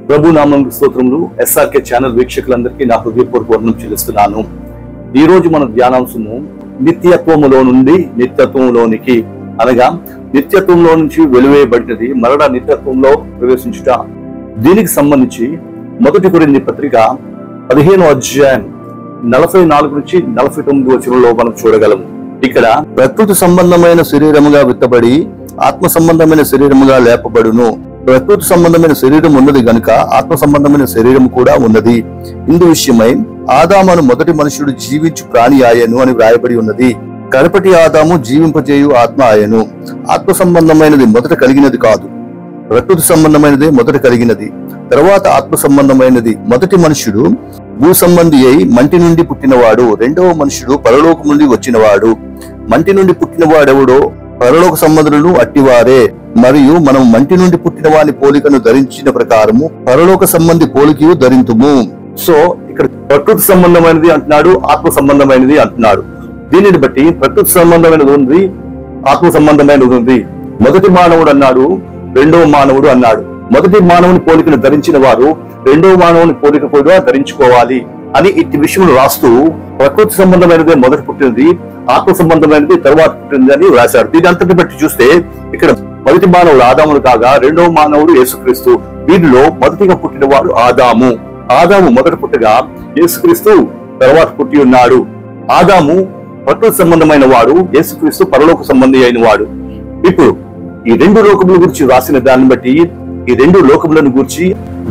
ప్రభు నామం స్తోత్రములు. SRK channel వీక్షకులందరికీ నా హృదయపూర్వక వందనం చెల్లిస్తున్నాను. ఈ రోజు మన ధ్యానాంశము నిత్యత్వములో నుండి నిత్యత్వంలోనికి, అనగా నిత్యత్వంలో నుంచి వెలువేయబడినది మరణ నిత్యత్వంలో ప్రవేశించుట. దీనికి సంబంధించి 1 కొరింథీ పత్రిక 15వ అధ్యాయం 44 నుంచి 49 వచనంలో మనం చూడగలము. ఇక్కడ ప్రకృతి సంబంధమైన శరీరముగా విత్తబడి ఆత్మ సంబంధమైన శరీరముగా లేపబడును. ప్రకృతి సంబంధమైన శరీరం ఉన్నది గనుక ఆత్మ సంబంధమైన శరీరం కూడా ఉన్నది. ఇందు విషయమై ఆదామును మొదటి మనుషుడు జీవించు ప్రాణి ఆయను అని వ్రాయబడి ఉన్నది. కడపటి ఆదాము జీవింపజేయు ఆత్మ ఆయను. ఆత్మ సంబంధమైనది మొదట కలిగినది కాదు, ప్రకృతి సంబంధమైనదే మొదట కలిగినది, తర్వాత ఆత్మ సంబంధమైనది. మొదటి మనుషుడు భూ సంబంధి అయి మంటి నుండి పుట్టినవాడు, రెండవ మనుషుడు పరలోకం నుండి వచ్చినవాడు. మంటి నుండి పుట్టినవాడెవడో పరలోక సంబంధులను అట్టివారే. మరియు మనం మంటి నుండి పుట్టిన వాని పోలికను ధరించిన ప్రకారము పరలోక సంబంధి పోలికయు ధరింతుము. సో ఇక్కడ ప్రకృతి సంబంధమైనది అంటున్నాడు, ఆత్మ సంబంధమైనది అంటున్నాడు. దీనిని బట్టి ప్రకృతి సంబంధమైనది ఉంది, ఆత్మ సంబంధమైనది ఉంది. మొదటి మానవుడు అన్నాడు, రెండవ మానవుడు అన్నాడు. మొదటి మానవుని పోలికను ధరించిన వారు రెండవ మానవుని పోలిక కూడా ధరించుకోవాలి అని ఇట్టి విషయంలో రాస్తూ ప్రకృతి సంబంధమైనదే మొదటి పుట్టినది, ఆత్మ సంబంధమైనది తర్వాత పుట్టినది అని రాశారు. దీని అంతటి బట్టి చూస్తే ఇక్కడ మొదటి మానవుడు ఆదామును కాగా రెండవ మానవుడు యేసుక్రీస్తు. వీరిలో మొదటిగా పుట్టినవాడు ఆదాము. ఆదాము మొదట పుట్టగా యేసుక్రీస్తు తర్వాత పుట్టి ఉన్నాడు. ఆదాము ప్రకృతి సంబంధమైన వాడు, యేసుక్రీస్తు పరలోక సంబంధి అయిన వాడు. ఇప్పుడు ఈ రెండు లోకముల గురించి రాసిన దాన్ని బట్టి ఈ రెండు లోకములను గురించి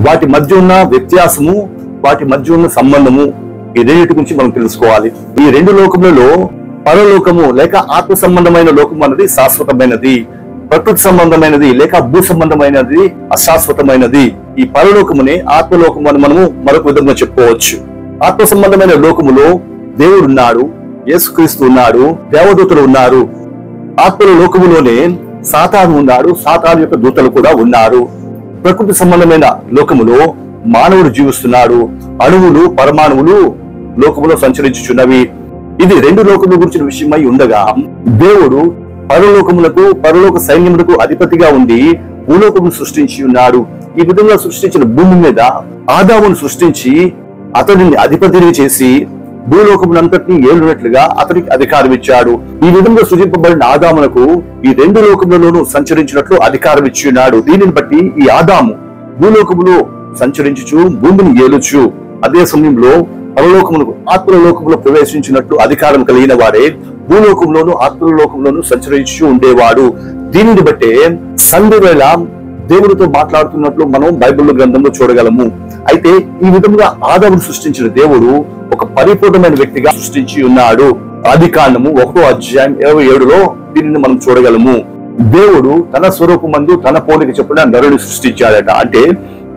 వాటి మధ్య ఉన్న వ్యత్యాసము, వాటి మధ్య ఉన్న సంబంధము, ఈ రెండింటి గురించి మనం తెలుసుకోవాలి. ఈ రెండు లోకములలో పరలోకము లేక ఆత్మ సంబంధమైన లోకం అన్నది శాశ్వతమైనది, ప్రకృతి సంబంధమైనది లేక భూ సంబంధమైనది అశాశ్వతమైనది. ఈ పరలోకమునే ఆత్మలోకము అని మనము మరొక విధంగా చెప్పుకోవచ్చు. ఆత్మ సంబంధమైన లోకములో దేవుడు ఉన్నాడు, యేసుక్రీస్తు ఉన్నాడు, దేవదూతలు ఉన్నారు. ఆత్మల లోకములోనే సాతాను ఉన్నాడు, సాతాను యొక్క దూతలు కూడా ఉన్నారు. ప్రకృతి సంబంధమైన లోకములో మానవుడు జీవిస్తున్నాడు. అణువులు, పరమాణువులు లోకములో సంచరించుచున్నవి. ఇది రెండు లోకముల గురించిన విషయమై ఉండగా దేవుడు పరలోకములకు, పరలోక సైన్యములకు అధిపతిగా ఉండి భూలోకమును సృష్టించి ఉన్నాడు. ఈ విధంగా సృష్టించిన భూమి మీద ఆదామును సృష్టించి అతడిని అధిపతిని చేసి భూలోకమునంతటిని ఏలునట్లుగా అతనికి అధికారం ఇచ్చాడు. ఈ విధంగా సృజింపబడిన ఆదామునకు ఈ రెండు లోకములలోనూ సంచరించినట్లు అధికారం ఇచ్చి ఉన్నాడు. దీనిని బట్టి ఈ ఆదాము భూలోకములో సంచరించుచు భూమిని ఏలుచు అదే సమయంలో పరలోకములకు, ఆత్మలోకములో ప్రవేశించినట్లు అధికారం కలిగిన వాడే భూలోకంలోను ఆత్మలోకంలోను సంచరించు ఉండేవాడు. దీనిని బట్టే సంధ్య వేళ దేవుడితో మాట్లాడుతున్నట్లు మనం బైబిల్ గ్రంథంలో చూడగలము. అయితే ఈ విధంగా ఆదామును సృష్టించిన దేవుడు ఒక పరిపూర్ణమైన వ్యక్తిగా సృష్టించి ఉన్నాడు. ఆదికాండము 1వ అధ్యాయం 27లో దీనిని మనం చూడగలము. దేవుడు తన స్వరూపమందు తన పోలిక చొప్పున నరుని సృష్టించాడట. అంటే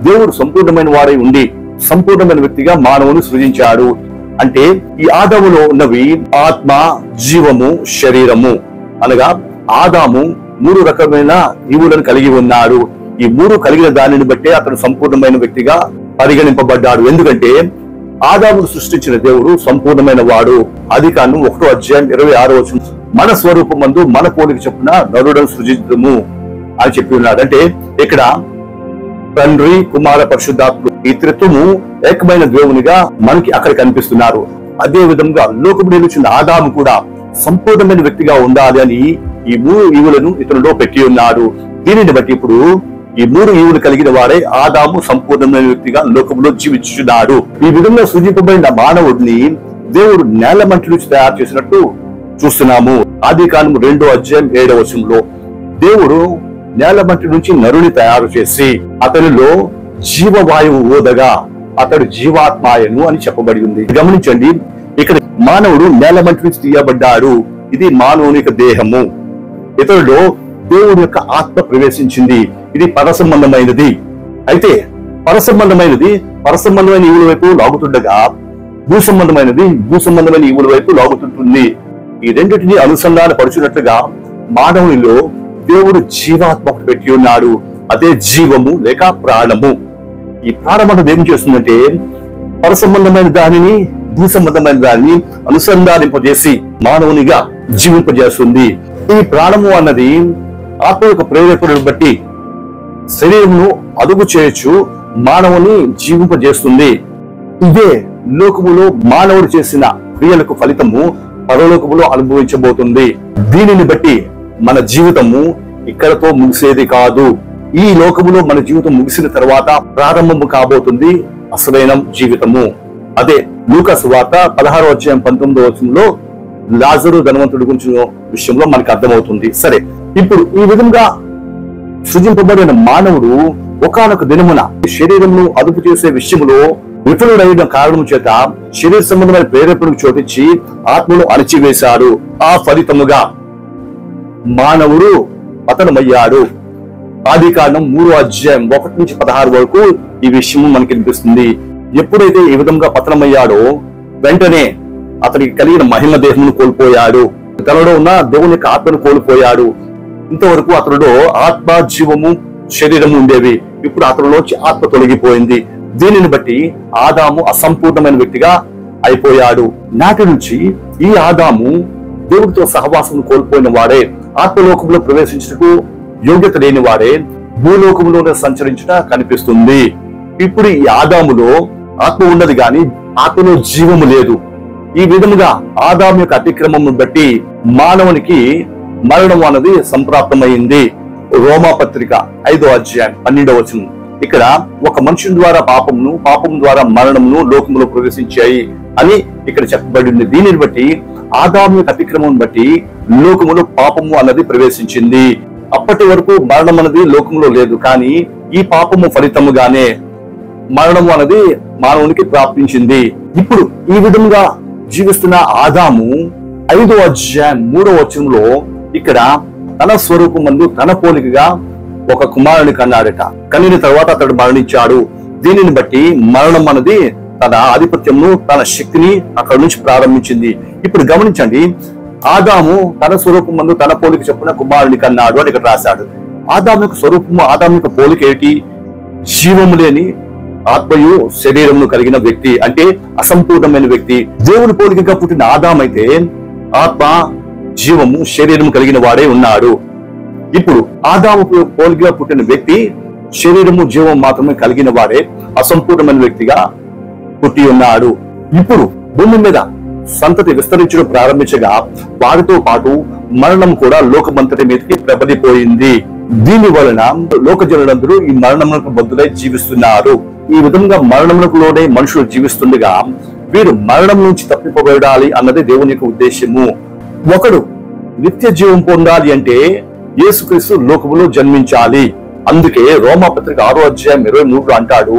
దేవుడు సంపూర్ణమైన వాడై ఉండి సంపూర్ణమైన వ్యక్తిగా మానవుని సృజించాడు. అంటే ఈ ఆదాములో ఉన్నవి ఆత్మ, జీవము, శరీరము. అనగా ఆదాము 3 రకమైన జీవులను కలిగి ఉన్నాడు. ఈ 3 కలిగిన దానిని బట్టే అతను సంపూర్ణమైన వ్యక్తిగా పరిగణింపబడ్డాడు. ఎందుకంటే ఆదామును సృష్టించిన దేవుడు సంపూర్ణమైన వాడు. ఆదికాండం 1వ అధ్యాయం 26వ వచనం, మన స్వరూపమందు మన పోలిక చొప్పున నరులను సృజించము అని చెప్పి ఉన్నాడు. అంటే ఇక్కడ తండ్రి, కుమార, పరిశుద్ధాత్ముడు ఈ త్రిత్వము ఏకమైన దేవునిగా మనకి అక్కడ కనిపిస్తున్నారు. అదే విధంగా లోకము నిలుచున్న ఆదాము కూడా సంపూర్ణమైన వ్యక్తిగా ఉండాలి అని ఈ 3 ఈవులను ఇతనిలో పెట్టి ఉన్నాడు. దీనిని బట్టి ఇప్పుడు ఈ 3 ఈవులు కలిగిన వాడే ఆదాము సంపూర్ణమైన వ్యక్తిగా లోకములో జీవించున్నాడు. ఈ విధంగా సృజింపబడిన మానవుడిని దేవుడు నేల మంటి నుంచి తయారు చేసినట్టు చూస్తున్నాము. ఆదికాండము 2వ అధ్యాయం 7వ వచనంలో దేవుడు నేల మట్టి నుంచి నరుని తయారు చేసి అతనిలో జీవవాయువు ఊదగా అతడు జీవాత్మాయను అని చెప్పబడి ఉంది. గమనించండి, ఇక్కడ మానవుడు నేల మట్టి నుంచి తీయబడ్డాడు. ఇది మానవుని యొక్క దేహము. ఇతరులో దేవుడి యొక్క ఆత్మ ప్రవేశించింది. ఇది పరసంబంధమైనది. అయితే పరసంబంధమైన ఈవుల వైపు లాగుతుండగా భూసంబంధమైనది భూసంబంధమైన ఈవుల వైపు లాగుతుంటుంది. ఈ రెండింటిని అనుసంధాన పరుచున్నట్లుగా మానవునిలో దేవుడు జీవాత్మ పెట్టి ఉన్నాడు. అదే జీవము లేక ప్రాణము. ఈ ప్రాణం అన్నది ఏం చేస్తుందంటే పరసంబంధమైన దానిని, భూ సంబంధమైన దానిని అనుసంధానింపజేసి మానవునిగా జీవింపజేస్తుంది. ఈ ప్రాణము అన్నది ఆత్మ యొక్క ప్రేరేపణను బట్టి శరీరమును అదుపు చేయొచ్చు, మానవుని జీవింపజేస్తుంది. ఇదే లోకములో మానవుడు చేసిన క్రియలకు ఫలితము పరలోకములో అనుభవించబోతుంది. దీనిని బట్టి మన జీవితము ఇక్కడతో ముగిసేది కాదు. ఈ లోకములో మన జీవితం ముగిసిన తర్వాత ప్రారంభము కాబోతుంది అసలైన జీవితము. అదే లూకా సువార్త 16:19 లాజరు ధనవంతుడి గురించిన విషయంలో మనకు అర్థమవుతుంది. సరే, ఇప్పుడు ఈ విధంగా సృజింపబడిన మానవుడు ఒకానొక దినమున శరీరంను అదుపు చేసే విషయంలో విఫలుడైన కారణం చేత శరీర సంబంధమైన ప్రేరేపణకు చోటిచ్చి ఆత్మను అణచివేశాడు. ఆ ఫలితముగా మానవుడు పతనమయ్యాడు. ఆదికాండం 3:1-16 వరకు ఈ విషయం మనకి వినిపిస్తుంది. ఎప్పుడైతే ఈ విధంగా పతనమయ్యాడో వెంటనే అతనికి కలిగిన మహిమ దేహమును కోల్పోయాడు. తనలో ఉన్న దేవుని యొక్క ఆత్మను కోల్పోయాడు. ఇంతవరకు అతనిలో ఆత్మ, జీవము, శరీరము ఉండేవి. ఇప్పుడు అతనిలోంచి ఆత్మ తొలగిపోయింది. దీనిని బట్టి ఆదాము అసంపూర్ణమైన వ్యక్తిగా అయిపోయాడు. నాటి నుంచి ఈ ఆదాము దేవుడితో సహవాసం కోల్పోయిన వాడే, ఆత్మలోకంలో ప్రవేశించటకు యోగ్యత లేని వాడే భూలోకంలోనే సంచరించుట కనిపిస్తుంది. ఇప్పుడు ఈ ఆదాములో ఆత్మ ఉన్నది గాని ఆత్మలో జీవము లేదు. ఈ విధముగా ఆదాము యొక్క అతిక్రమమును బట్టి మానవునికి మరణం అన్నది సంప్రాప్తమైంది. రోమాపత్రిక 5:12 ఇక్కడ ఒక మనుషుని ద్వారా పాపం ద్వారా మరణమును లోకములో ప్రవేశించాయి అని ఇక్కడ చెప్పబడింది. దీనిని బట్టి ఆదాము యొక్క అతిక్రమం బట్టి లోకములో పాపము అన్నది ప్రవేశించింది. అప్పటి వరకు మరణం అన్నది లోకంలో లేదు, కానీ ఈ పాపము ఫలితముగానే మరణము అన్నది మానవునికి ప్రాప్తించింది. ఇప్పుడు ఈ విధంగా జీవిస్తున్న ఆదాము 5:3 ఇక్కడ తన స్వరూపమందు తన పోలికగా ఒక కుమారుని కన్నాడట. కనిన తర్వాత అతడు మరణించాడు. దీనిని బట్టి మరణం అన్నది తన ఆధిపత్యంను, తన శక్తిని అక్కడి నుంచి ప్రారంభించింది. ఇప్పుడు గమనించండి, ఆదాము తన స్వరూపమందు తన పోలిక చొప్పున కుమారుని కన్నాడు అని ఇక్కడ రాశాడు. ఆదాము యొక్క స్వరూపము, ఆదాము యొక్క పోలిక ఏంటి? జీవము లేని ఆత్మయు శరీరమును కలిగిన వ్యక్తి, అంటే అసంపూర్ణమైన వ్యక్తి. దేవుని పోలికగా పుట్టిన ఆదాము అయితే ఆత్మ, జీవము, శరీరము కలిగిన వాడే ఉన్నాడు. ఇప్పుడు ఆదాము పోలికగా పుట్టిన వ్యక్తి శరీరము, జీవం మాత్రమే కలిగిన వాడే అసంపూర్ణమైన వ్యక్తిగా పుట్టి ఉన్నాడు. ఇప్పుడు భూమి మీద సంతతి విస్తరించడం ప్రారంభించగా వారితో పాటు మరణం కూడా లోకమంతటి మీదకి ప్రబలిపోయింది. దీని వలన లోక జనులందరూ ఈ మరణములకు బద్దులై జీవిస్తున్నారు. ఈ విధంగా మరణములకు లోనే మనుషులు జీవిస్తుండగా వీరు మరణం నుంచి తప్పిపోబడాలి అన్నది దేవుని యొక్క ఉద్దేశము. ఒకడు నిత్య జీవం పొందాలి అంటే యేసుక్రీస్తు లోకములో జన్మించాలి. అందుకే రోమాపత్రిక 6:23 అంటాడు,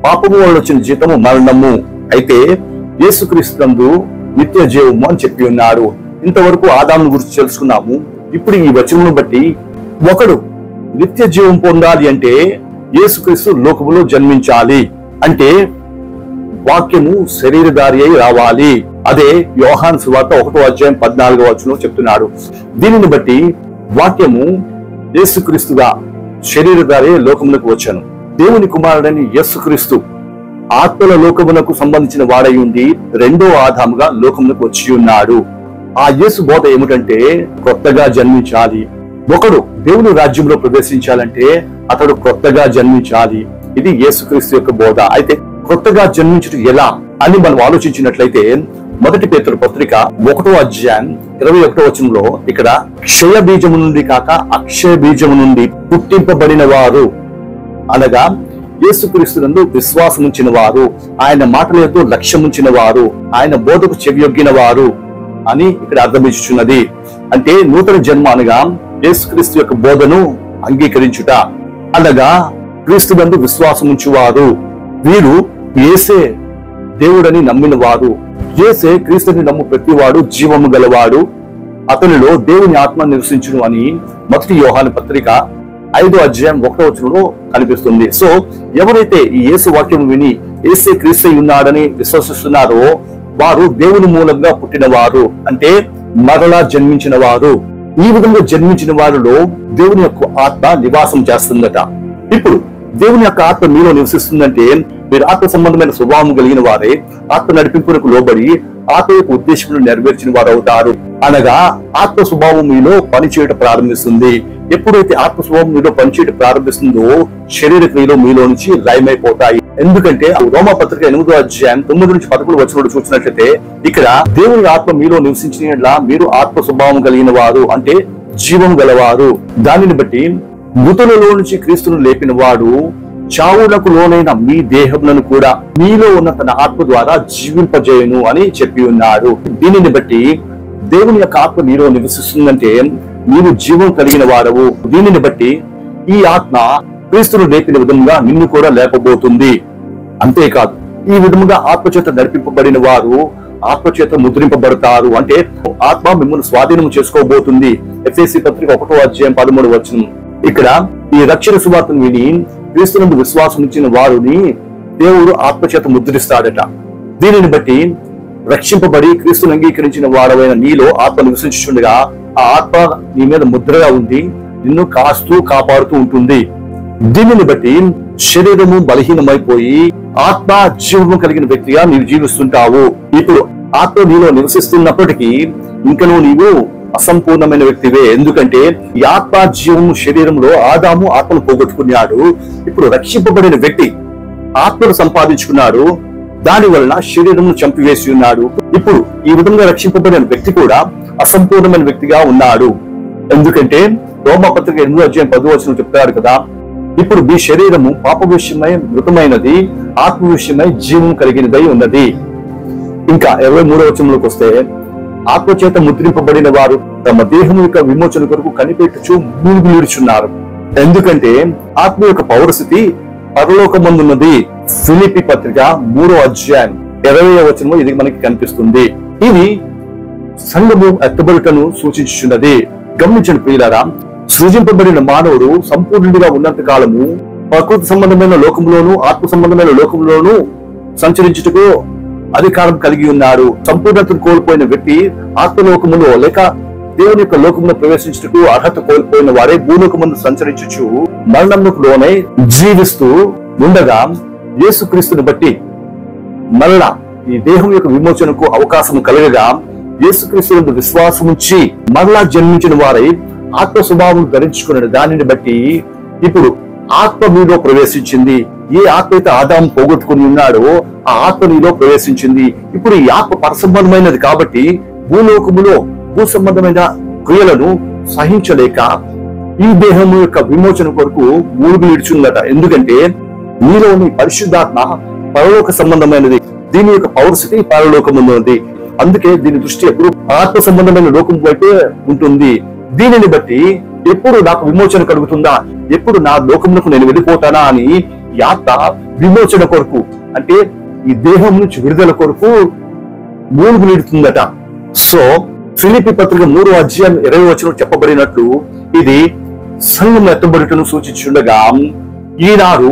పాపము వలన వచ్చిన జీతము మరణము, అయితే యేసుక్రీస్తు నిత్య జీవము అని చెప్పి ఉన్నాడు. ఇంతవరకు ఆదాము గురించి తెలుసుకున్నాము. ఇప్పుడు ఈ వచనమును బట్టి ఒకడు నిత్య జీవం పొందాలి అంటే యేసుక్రీస్తు లోకములో జన్మించాలి, అంటే వాక్యము శరీరధారి అయి రావాలి. అదే యోహాను సువార్త 1:14 చెప్తున్నాడు. దీనిని బట్టి వాక్యము యేసుక్రీస్తుగా శరీరధారి లోకములకు వచ్చాను. దేవుని కుమారుడని యేసుక్రీస్తు ఆత్మల లోకమునకు సంబంధించిన వాడై ఉండి రెండో ఆదాముగా లోకమునకు వచ్చి ఉన్నాడు. ఆ యేసు బోధ ఏమిటంటే కొత్తగా జన్మించాలి. ఒకడు దేవుని రాజ్యంలో ప్రవేశించాలంటే అతడు కొత్తగా జన్మించాలి. ఇది యేసుక్రీస్తు యొక్క బోధ. అయితే కొత్తగా జన్మించడం ఎలా అని మనం ఆలోచించినట్లయితే 1 పేతురు పత్రిక 1:21 ఇక్కడ క్షయ బీజము నుండి కాక అక్షయ బీజము నుండి పుట్టింపబడిన వారు, అనగా యేసుక్రీస్తునందు విశ్వాసం ఉంచిన వారు, ఆయన మాటలతో లక్ష్యం ఉంచిన వారు, ఆయన బోధకు చెవియొగ్గిన వారు అని ఇక్కడ అర్థమించుచున్నది. అంటే నూతన జన్మ అనగా యేసుక్రీస్తు యొక్క బోధను అంగీకరించుట, అనగా క్రీస్తునందు విశ్వాసం ఉంచువారు. వీరు యేసే దేవుడని నమ్మిన వారు. యేసే క్రీస్తుని నమ్ము ప్రతివాడు జీవము గలవాడు, అతనిలో దేవుని ఆత్మ నివసించును అని 1 యోహాను పత్రిక 5:1 కనిపిస్తుంది. సో ఎవరైతే ఈ యేసు వాక్యం విని యేసే క్రీస్తు ఉన్నాడని విశ్వసిస్తున్నారో వారు దేవుని మూలంగా పుట్టిన వారు, అంటే మరలా జన్మించిన వారు. ఈ విధంగా జన్మించిన వారిలో దేవుని యొక్క ఆత్మ నివాసం చేస్తుందట. ఇప్పుడు దేవుని యొక్క ఆత్మ మీలో నివసిస్తుందంటే మీరు ఆత్మ సంబంధమైన స్వభావం కలిగిన వారే ఆత్మ నడిపింపునకు లోబడి ఆత్మ యొక్క ఉద్దేశమును నెరవేర్చిన వారు అవుతారు. అనగా ఆత్మ స్వభావం మీలో పనిచేయటం ప్రారంభిస్తుంది. ఎప్పుడైతే ఆత్మ స్వభావం మీలో పనిచేయడం ప్రారంభిస్తుందో శరీర క్రియలు మీలో నుంచి లయమైపోతాయి. ఎందుకంటే రోమా పత్రిక 8వ అధ్యాయం 9 నుంచి 11 వచనాలు చూసినట్లయితే ఇక్కడ దేవుని ఆత్మ మీలో నివసించిన మీరు ఆత్మ స్వభావం కలిగిన వారు, అంటే జీవం గలవారు. దానిని బట్టి మృతులలో నుంచి క్రీస్తును లేపిన వాడు చావులకు లోనైన మీ దేహములను కూడా మీలో ఉన్న తన ఆత్మ ద్వారా జీవింపజేయును అని చెప్పి ఉన్నాడు. దీనిని బట్టి దేవుని యొక్క ఆత్మ మీలో నివసిస్తుందంటే మీరు జీవం కలిగిన వారవు. దీనిని బట్టి ఈ ఆత్మ క్రీస్తును లేపిన విధంగా నిన్ను కూడా లేపబోతుంది. అంతేకాదు, ఈ విధముగా ఆత్మచేత నడిపింపబడిన వారు ఆత్మచేత ముద్రింపబడతారు, అంటే ఆత్మ మిమ్మల్ని స్వాధీనం చేసుకోబోతుంది. ఎఫెసీ పత్రిక 1వ అధ్యాయం 13వ వచనం. ఇక్కడ ఈ రక్షణ సువార్తను విని క్రీస్తునందు విశ్వాసం ఇచ్చిన వారిని దేవుడు ఆత్మచేత ముద్రిస్తాడట. దీనిని బట్టి రక్షింపబడి క్రీస్తును అంగీకరించిన వాడవైన నీలో ఆత్మ నివసించుండగా ఆ ఆత్మ నీ మీద ముద్రగా ఉండి నిన్ను కాస్తూ కాపాడుతూ ఉంటుంది. దీనిని బట్టి శరీరము బలహీనమైపోయి ఆత్మ జీవము కలిగిన వ్యక్తిగా నీవు జీవిస్తుంటావు. ఇప్పుడు ఆత్మ నీలో నివసిస్తున్నప్పటికీ ఇంకనూ నీవు అసంపూర్ణమైన వ్యక్తివే. ఎందుకంటే ఈ ఆత్మ జీవము శరీరంలో ఆదాము ఆత్మను పోగొట్టుకున్నాడు. ఇప్పుడు రక్షింపబడిన వ్యక్తి ఆత్మను సంపాదించుకున్నాడు, దాని వలన శరీరం చంపివేసి ఉన్నాడు. ఇప్పుడు ఈ విధంగా రక్షింపబడిన వ్యక్తి కూడా అసంపూర్ణమైన వ్యక్తిగా ఉన్నాడు. ఎందుకంటే రోమా పత్రిక 8వ అధ్యాయం 10వ వచనం చెప్తారు కదా, ఇప్పుడు మీ శరీరము పాప విషయమై మృతమైనది, ఆత్మ విషయమై జీవం కలిగినదై ఉన్నది. ఇంకా 23వ వచనంలోకి వస్తే, ఆత్మచేత ముద్రింపబడిన వారు తమ దేహం యొక్క విమోచన కొరకు కనిపెట్టుచు మూలుగులుచున్నారు. ఎందుకంటే ఆత్మ యొక్క పౌరస్థితి పరలోకమందున్నది. ఫిలిప్పీ పత్రిక 3వ అధ్యాయం 20వ వచనంలో ఇది మనకి కనిపిస్తుంది. ఇది సంఘము ఎత్తబడుటను సూచించుచున్నది. గమనించండి ప్రియులారా, సృజింపబడిన మానవుడు సంపూర్ణుడిగా ఉన్నంత కాలము ప్రకృతి సంబంధమైన లోకంలోను ఆత్మ సంబంధమైన లోకంలోను సంచరించుటకు అధికారం కలిగి ఉన్నాడు. సంపూర్ణతను కోల్పోయిన వ్యక్తి ఆత్మలోకములో లేక దేవుని యొక్క లోకంలో ప్రవేశించుటకు అర్హత కోల్పోయిన వారే భూలోకమును సంచరించుచు మరణమునకు లోనై జీవిస్తూ ఉండగా యేసుక్రీస్తుని బట్టి మరలా ఈ దేహం యొక్క విమోచనకు అవకాశం కలగగా యేసుక్రీస్తు విశ్వాసం ఉంచి మరలా జన్మించిన వారై ఆత్మ స్వభావం ధరించుకున్న దానిని బట్టి ఇప్పుడు ఆత్మ మీలో ప్రవేశించింది. ఏ ఆత్మ అయితే ఆదాము పోగొట్టుకుని ఉన్నాడో ఆ ఆత్మ నీలో ప్రవేశించింది. ఇప్పుడు ఈ ఆత్మ పరసంబంధమైనది కాబట్టి భూలోకములో భూ సంబంధమైన క్రియలను సహించలేక ఈ దేహము యొక్క విమోచన కొరకు మూలుగు నిడుచుందట. ఎందుకంటే మీలోని పరిశుద్ధాత్మ పరలోక సంబంధమైనది, దీని యొక్క పౌరస్థితి పరలోకమున్నది. అందుకే దీని దృష్టి ఎప్పుడు ఆత్మ సంబంధమైన లోకం వైపే ఉంటుంది. దీనిని బట్టి ఎప్పుడు నాకు విమోచన కలుగుతుందా, ఎప్పుడు నా లోకమునకు నేను వెళ్ళిపోతానా అని ఈ ఆత్మ విమోచన కొరకు, అంటే ఈ దేహం నుంచి విడుదల కొరకు మూలుగు నీడుతుందట. సో ఫిలిప్పీ పత్రిక 3వ అధ్యాయం 20వ వచనం చెప్పబడినట్లు ఇది సంఘం ఎత్తబడుటను సూచించుండగా ఈనాడు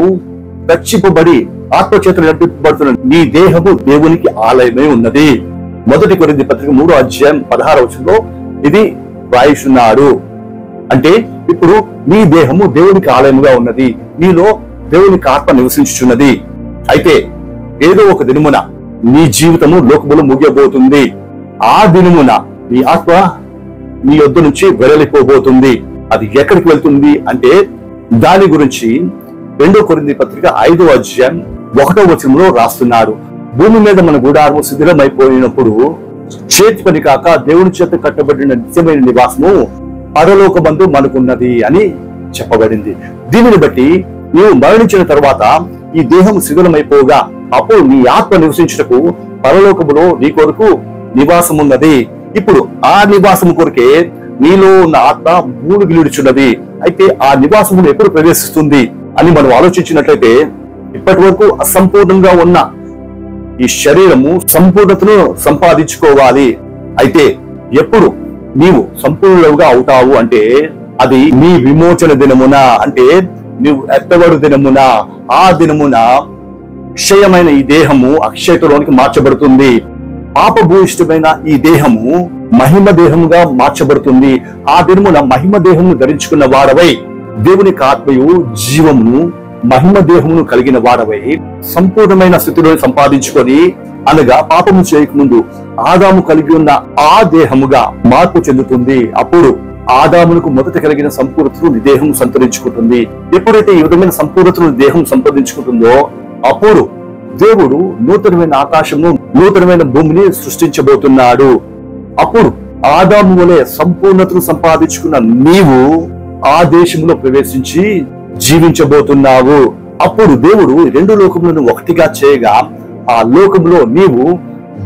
రక్షింపబడి ఆత్మచేత నడిపింపబడుతున్న నీ దేహము దేవునికి ఆలయమై ఉన్నది. 1 కొరింథీ పత్రిక 3వ అధ్యాయం 16వ వచనంలో ఇది రాయిస్తున్నాడు. అంటే ఇప్పుడు నీ దేహము దేవునికి ఆలయముగా ఉన్నది, నీలో దేవునికి ఆత్మ నివసించుచున్నది. అయితే ఏదో ఒక దినమున నీ జీవితము లోకములో ముగియబోతుంది. ఆ దినమున నీ ఆత్మ నీ యొద్ద నుంచి వెడలిపోబోతుంది. అది ఎక్కడికి వెళ్తుంది అంటే దాని గురించి 2 కొరింథీ పత్రిక 5వ అధ్యాయం 1వ వచనంలో రాస్తున్నాడు. భూమి మీద మన గుడారము శిథిలమైపోయినప్పుడు చేతి పని కాక దేవుని చేత కట్టబడిన నిత్యమైన నివాసము పరలోకమందు మనకున్నది అని చెప్పబడింది. దీనిని బట్టి నీవు మరణించిన తర్వాత ఈ దేహం శిథిలమైపోగా అప్పుడు నీ ఆత్మ నివసించుటకు పరలోకములో నీ కొరకు నివాసం ఉన్నది. ఇప్పుడు ఆ నివాసము కొరకే నీలో ఉన్న ఆత్మ మూలుగు నిడుచున్నది. అయితే ఆ నివాసమును ఎప్పుడు ప్రవేశిస్తుంది అని మనం ఆలోచించినట్లయితే ఇప్పటి వరకు అసంపూర్ణంగా ఉన్న ఈ శరీరము సంపూర్ణతను సంపాదించుకోవాలి. అయితే ఎప్పుడు నీవు సంపూర్ణులుగా అవుతావు అంటే అది నీ విమోచన దినమున, అంటే నీవు ఎత్తబడు దినమున. ఆ దినమున క్షయమైన ఈ దేహము అక్షయతలోనికి మార్చబడుతుంది. పాపభూయిష్టమైన ఈ దేహము మహిమ దేహముగా మార్చబడుతుంది. ఆ దినమున మహిమ దేహమును ధరించుకున్న వాడవై దేవుని ఆత్మయు జీవమును మహిమ దేహమును కలిగిన వాడవై సంపూర్ణమైన స్థితిలో సంపాదించుకొని, అనగా పాపము చేయకముందు ఆదాము కలిగి ఉన్న ఆ దేహముగా మార్పు చెందుతుంది. అప్పుడు ఆదామునకు మొదట కలిగిన సంపూర్ణతను దేహం సంతరించుకుంటుంది. ఎప్పుడైతే ఈ విధమైన సంపూర్ణతను దేహం సంపాదించుకుంటుందో అప్పుడు దేవుడు నూతనమైన ఆకాశమును నూతనమైన భూమిని సృష్టించబోతున్నాడు. అప్పుడు ఆదాము వలె సంపూర్ణతను సంపాదించుకున్న నీవు ఆ దేశంలో ప్రవేశించి జీవించబోతున్నావు. అప్పుడు దేవుడు రెండు లోకములను ఒకటిగా చేయగా ఆ లోకంలో నీవు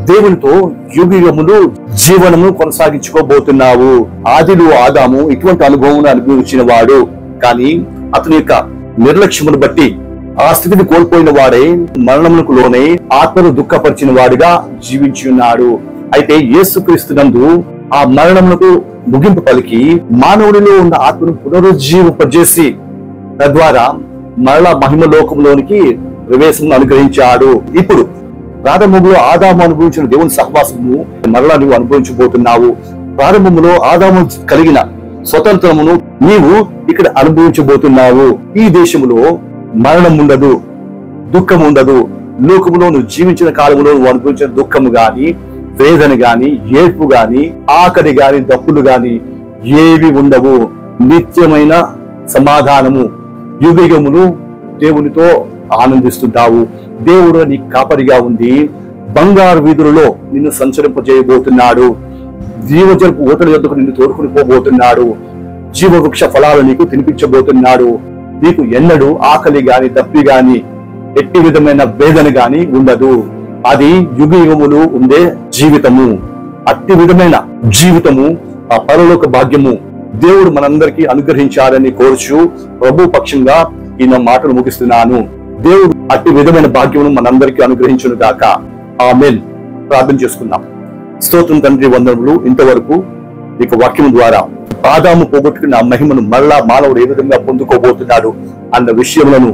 దేవునితో యుగయుగములు జీవనము కొనసాగించుకోబోతున్నావు. ఆదిలో ఆదాము ఇటువంటి అనుభవం అనుభవించిన వాడు, కానీ అతని యొక్క నిర్లక్ష్యమును బట్టి ఆ స్థితిని కోల్పోయిన వాడే మరణములకు లోనై ఆత్మను దుఃఖపరిచిన వాడిగా జీవించి ఉన్నాడు. అయితే యేసుక్రీస్తునందు ఆ మరణములకు ముగింపు పలికి మానవుడిలో ఉన్న ఆత్మను పునరుజ్జీవింపజేసి తద్వారా మరలా మహిమ లోకంలోనికి ప్రవేశం అనుగ్రహించాడు. ఇప్పుడు ప్రారంభంలో ఆదాము అనుభవించిన దేవుని సహవాసము మరలా నువ్వు అనుభవించబోతున్నావు. ప్రారంభంలో ఆదాము కలిగిన స్వతంత్రమును నీవు ఇక్కడ అనుభవించబోతున్నావు. ఈ దేశంలో మరణం ఉండదు, దుఃఖం ఉండదు. లోకములో నువ్వు జీవించిన కాలంలో నువ్వు అనుభవించిన దుఃఖము గాని, వేదన గాని, ఏడ్పు గాని, ఆకలి గాని, దప్పులు గాని ఏవి ఉండవు. నిత్యమైన సమాధానము, యుగయుగములు దేవునితో ఆనందిస్తుంటావు. దేవుడు నీ కాపరిగా ఉంది బంగారు వీధులలో నిన్ను సంచరింపజేయబోతున్నాడు. జీవజలపు ఊతల యొద్దకు నిన్ను తోడుకుని పోబోతున్నాడు. జీవవృక్ష ఫలాలు నీకు తినిపించబోతున్నాడు. నీకు ఎన్నడూ ఆకలి గాని, దప్పి గాని, ఎట్టి విధమైన వేదన గాని ఉండదు. అది యుగయుగములు ఉండే జీవితము. అట్టి విధమైన జీవితము, ఆ పరలోక భాగ్యము దేవుడు మనందరికీ అనుగ్రహించాలని కోరుచు ప్రభు పక్షంగా ఈ నా మాటలు ముగిస్తున్నాను. దేవుడు అట్టి విధమైన భాగ్యమును మనందరికీ అనుగ్రహించును గాక. ఆమేన్. ప్రార్థన చేసుకుందాం. స్తోత్రం తండ్రి, వందనములు. ఇంతవరకు నీకు వాక్యం ద్వారా ఆదాము పోగొట్టుకున్న ఆ మహిమను మళ్ళా మానవుడు ఏ విధంగా పొందుకోబోతున్నాడు అన్న విషయములను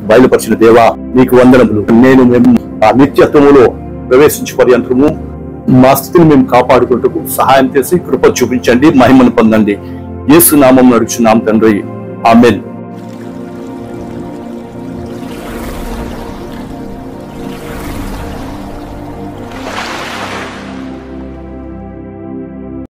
బయలుపరిచిన దేవా నీకు వందనములు. మేము ఆ నిత్యత్వములో ప్రవేశించే పర్యంతరము మా స్థితిని మేము కాపాడుకుంటూ సహాయం చేసి కృప చూపించండి, మహిమను పొందండి. యేసు నామమున అడుగుచున్నాం తండ్రి. ఆమేన్.